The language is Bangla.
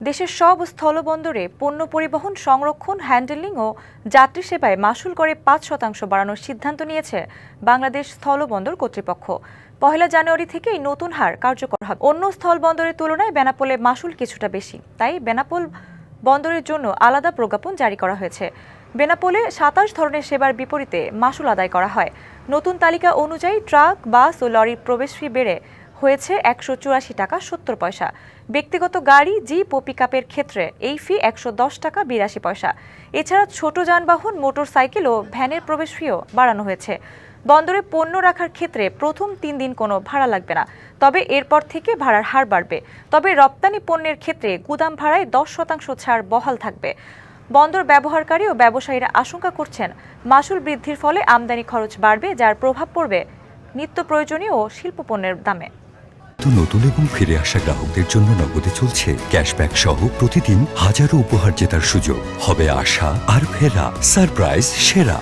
দেশের সব স্থলবন্দরে পণ্য পরিবহন, সংরক্ষণ, হ্যান্ডেলিং ও যাত্রী সেবায় মাশুল করে ৫% বাড়ানোর সিদ্ধান্ত নিয়েছে বাংলাদেশ স্থলবন্দর কর্তৃপক্ষ। ১ জানুয়ারি থেকে এই নতুন হার কার্যকর হবে। অন্য স্থলবন্দরের তুলনায় বেনাপোলে মাশুল কিছুটা বেশি, তাই বেনাপোল বন্দরের জন্য আলাদা প্রজ্ঞাপন জারি করা হয়েছে। বেনাপোলে ২৭ ধরনের সেবার বিপরীতে মাশুল আদায় করা হয়। নতুন তালিকা অনুযায়ী ট্রাক, বাস ও লরির প্রবেশ ফি বেড়ে হয়েছে ১৮৪ টাকা ৭০ পয়সা। ব্যক্তিগত গাড়ি, জিপ ও পিকআপের ক্ষেত্রে এই ফি ১১০ টাকা ৮২ পয়সা। এছাড়া ছোট যানবাহন, মোটরসাইকেল ও ভ্যানের প্রবেশ ফিও বাড়ানো হয়েছে। বন্দরে পণ্য রাখার ক্ষেত্রে প্রথম ৩ দিন কোনো ভাড়া লাগবে না, তবে এরপর থেকে ভাড়ার হার বাড়বে। তবে রপ্তানি পণ্যের ক্ষেত্রে গুদাম ভাড়ায় ১০% ছাড় বহাল থাকবে। বন্দর ব্যবহারকারী ও ব্যবসায়ীরা আশঙ্কা করছেন, মাশুল বৃদ্ধির ফলে আমদানি খরচ বাড়বে, যার প্রভাব পড়বে নিত্য প্রয়োজনীয় ও শিল্পপণ্যের দামে। নতুন এবং ফিরে আসা গ্রাহকদের জন্য নগদে চলছে ক্যাশব্যাক সহ প্রতিদিন হাজারো উপহার জেতার সুযোগ। হবে আশা আর ফেরা, সারপ্রাইজ সেরা।